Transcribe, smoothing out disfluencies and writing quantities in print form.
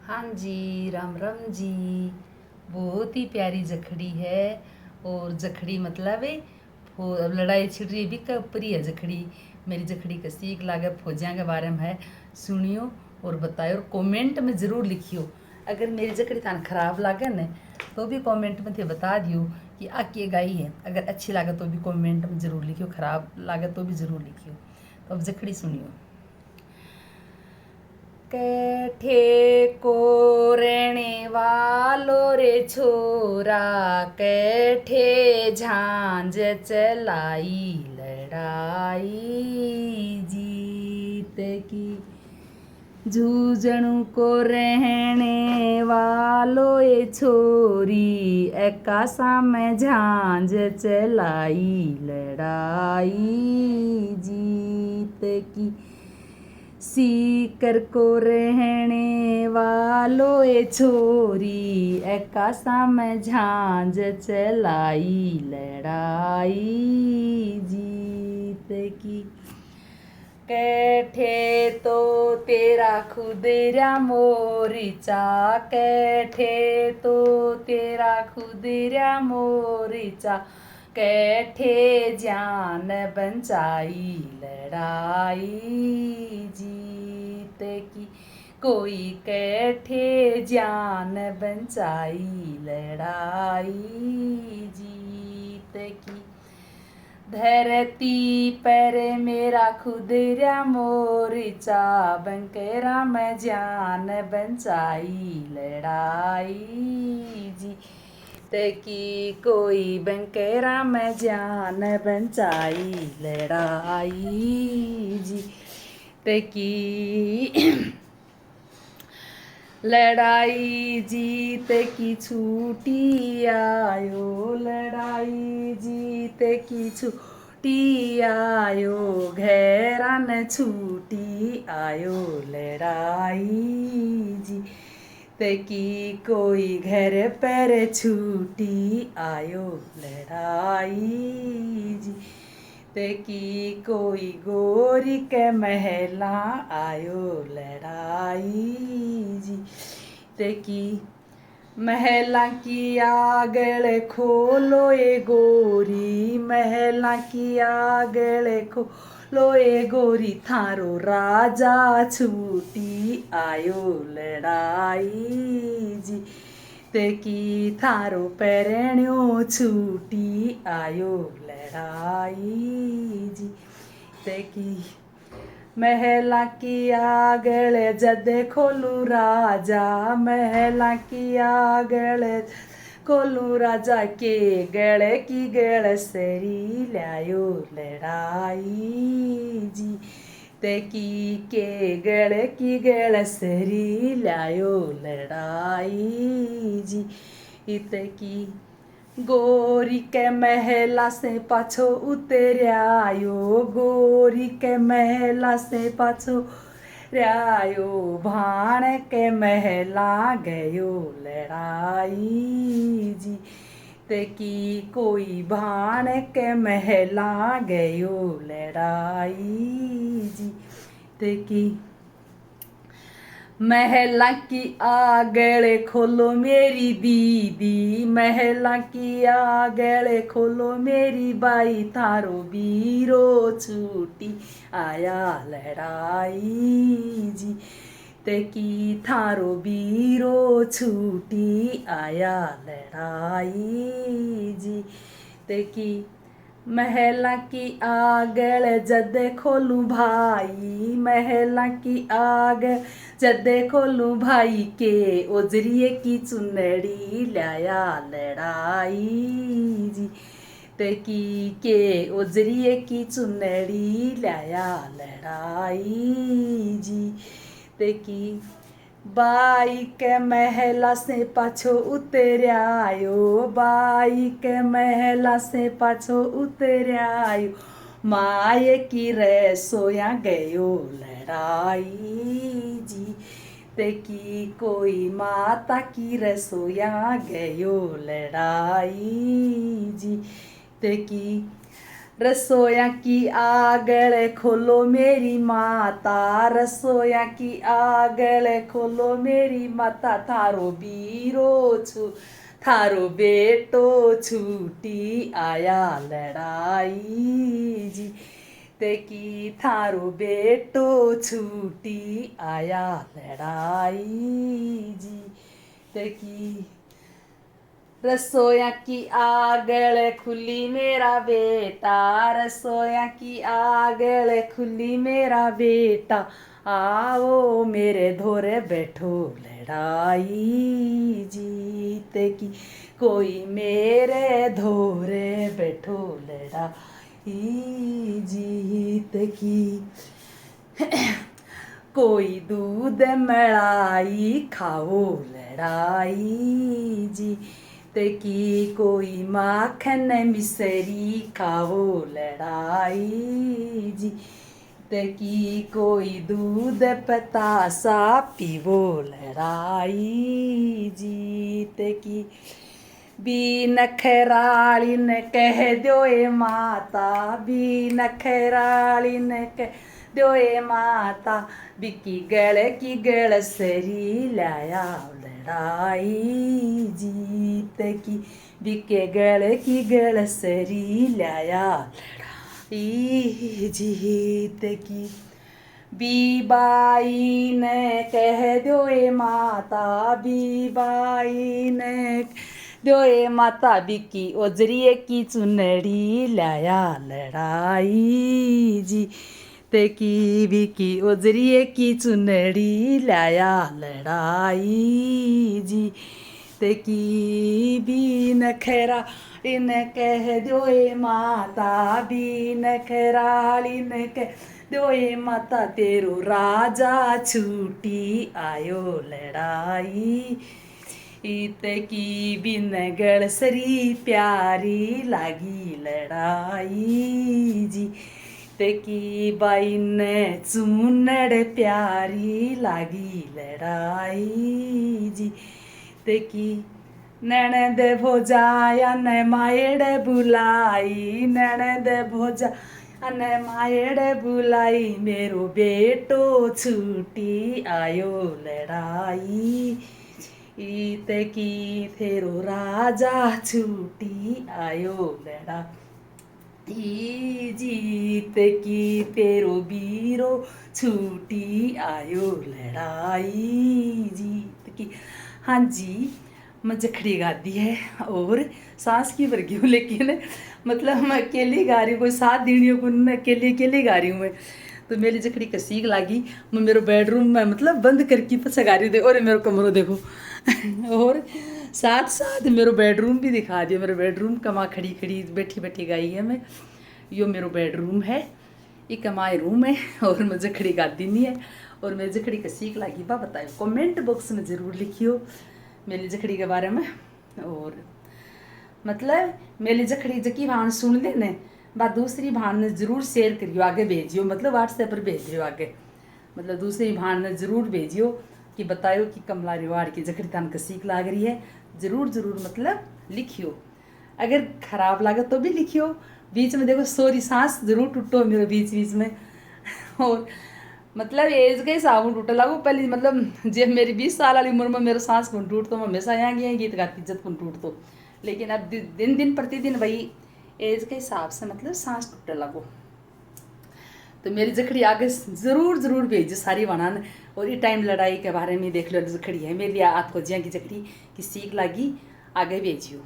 हाँ जी, राम राम जी। बहुत ही प्यारी जखड़ी है। और जखड़ी मतलब है अब लड़ाई छिड़ रही है भी कपरी है जखड़ी। मेरी जखड़ी का सीख लागे फौजियाँ के बारे में है। सुनियो और बताओ और कमेंट में ज़रूर लिखियो। अगर मेरी जखड़ी थान खराब लागे न तो भी कमेंट में थे बता दियो कि आ के गाई है। अगर अच्छी लागे तो भी कमेंट में ज़रूर लिखियो, खराब लागे तो भी ज़रूर लिखियो। तो अब जखड़ी सुनियो। कैठे को रहने वालो रे छोरा, कैठे झांझ चलाई लड़ाई जीत की। जूझणु को रहने वालो ये छोरी, एकासा में झांझ चलाई लड़ाई जीत की। सीकर को रहने वालो ये छोरी, एकासा में झांझ चलाई लड़ाई जीत की। कैठे तो तेरा खुदेरा मोरीचा, कैठे तो तेरा खुदेरा मोरीचा, कैठे जान बंचाई लड़ाई जीत की। कोई कैठे जान बंचाई लड़ाई जीत की। धरती पर मेरा खुदरा मोरीचा, बंकेरा में जान बंचाई लड़ाई जीत की। कोई बंकेरा में जान बंचाई लड़ाई जीत की। लड़ाई जीत की छूटी आयो, लड़ाई जीत की छूटी आयो, घेरन छूटी आयो लड़ाई जीत की। कोई घर पर छूटी आयो लड़ाई जीत की। कोई गोरी के महला आयो लड़ाई जीत की। महला की आगल खोलो ये गोरी, महला की आगल खोलो ये गोरी, थारो राजा छूटी आयो लड़ाई जीत की। थारो पेरणियो छूटी आयो लड़ाई जीत की। महला की आगल जद खोलू राजा, महला की आगल खोलू राजा, के गले की गल सरी लायो लड़ाई जीत की। के गले की गल सरी लायो लड़ाई जीत की। गोरी के महला से पाछो उतरायो, गोरी के महला से पाछो उतरायो, भाण के महला गयो लड़ाई जीत की। कोई भाण के महला गयो लड़ाई जीत की। महला की आगल खोलो मेरी दीदी, महला की आगल खोलो मेरी बाई, थारो बीरो छूटी आया लड़ाई जीत की। थारो बीरो छूटी आया लड़ाई जीत की। महला की आगल जद खोलू भाई, महला की आग जद खोलू भाई, के ओजरिए की चुनड़ी लाया लड़ाई जीत की। के ओजरिए की चुनड़ी लाया लड़ाई जीत की। बाई के महला से पाछो उतरायो, बाई के महला से पाछो उतरायो, माए की रसोया गयो लड़ाई जीत की। कोई माता की रसोया गयो लड़ाई जीत की। रसोया की आगल खोलो मेरी माता, रसोया की आगल खोलो मेरी माता, थारो बीरो छु थारो बेटो छूटी आया लड़ाई जी ते की, थारो बेटो छूटी आया लड़ाई जी ते की। रसोया की आगल खुली मेरा बेटा, रसोया की आगल खुली मेरा बेटा, आओ मेरे धोरे बैठो लड़ाई जीत की, कोई मेरे धोरे बैठो लड़ाई जीत की। कोई दूध मलाई खाओ लड़ाई जी ते की, कोई माखन मिसरी खाओ लड़ाई जी ते की, कोई दूध पतासा पीवो लड़ाई जी ते की। बी नखरालिन कह दो ए माता, बी नखरालिन कह दो ए माता, बिकी गल की गल सरी लाया लड़ाई जीत की, बिके गल की गल सरी लाया लड़ाई जीत की। बीबाई ने कह दो ए माता, बीबाई ने दो ए माता, बिकी ओजरिए की चुनड़ी लाया लड़ाई जी ते की, बिकी ओजरिए की चुनड़ी लाया लड़ाई जी ते की। बी नखरा इन कह दो ए माता, बी नखराली ने कह दो ए माता, तेरो राजा छूटी आयो लड़ाई ते की, बिन गल सरी प्यारी लागी लड़ाई जी ते की, बाई ने चुनड़ प्यारी लागी लड़ाई जी ते की। ननद भोजाया न मायड़ बुलाई, ननद भोजा अन मायड़ बुलाई, मेरो बेटो छूटी आयो लड़ाई ते की, तेरो राजा छूटी आयो लड़ाई जीत की, तेरो बीरो छूटी आयो लड़ाई जीत की। हाँ जी, मैं जखड़ी गाती है और सांस की वर्गी हूँ, लेकिन मतलब मैं अकेली गा रही हूँ, कोई साथ दीनियों को अकेली अकेली गा रही हूँ मैं। तो मेरी जखड़ी कसीक लागी, मैं मेरे बेडरूम में मतलब बंद करके पछा गा रही हूँ। और मेरे कमरो देखो और साथ साथ मेरे बेडरूम भी दिखा दियो। मेरे बेडरूम कमा खड़ी खड़ी बैठी बैठी गाई है मैं। यो मेरो बेडरूम है, ये कमाए रूम है और मैं जखड़ी गाती नहीं है। और मेरी जखड़ी कसीक लागी बा बताओ, कमेंट बॉक्स में ज़रूर लिखियो मेरी जखड़ी के बारे में। और मतलब मेरी जखड़ी जकी भान सुन लेने बात, दूसरी भान ने ज़रूर शेयर करियो, आगे भेजियो, मतलब व्हाट्सएप पर भेजियो आगे, मतलब दूसरी भान ने ज़रूर भेजियो कि बतायो कि कमला रिवाड़ की जखड़ी तान कसीक लाग रही है। ज़रूर ज़रूर मतलब लिखियो, अगर खराब लागे तो भी लिखियो। बीच में देखो सोरी सांस जरूर टूटो मेरे बीच बीच में और मतलब एज के हिसाब से टूटे लागू पहले, मतलब जब मेरी 20 साल वाली उम्र में मेरा सांस कौन टूट तो मैं हमेशा यहाँ गया गीत गाती इज्जत कौन टूट तो, लेकिन अब दिन दिन प्रतिदिन वही एज के हिसाब से मतलब सांस टूटे लागो। तो मेरी जखड़ी आगे ज़रूर ज़रूर भेजियो सारी बनान। और ये टाइम लड़ाई के बारे में देख लो, जखड़ी है मेरी आपको जिया की जखड़ी की सीख लागी आगे भेजियो।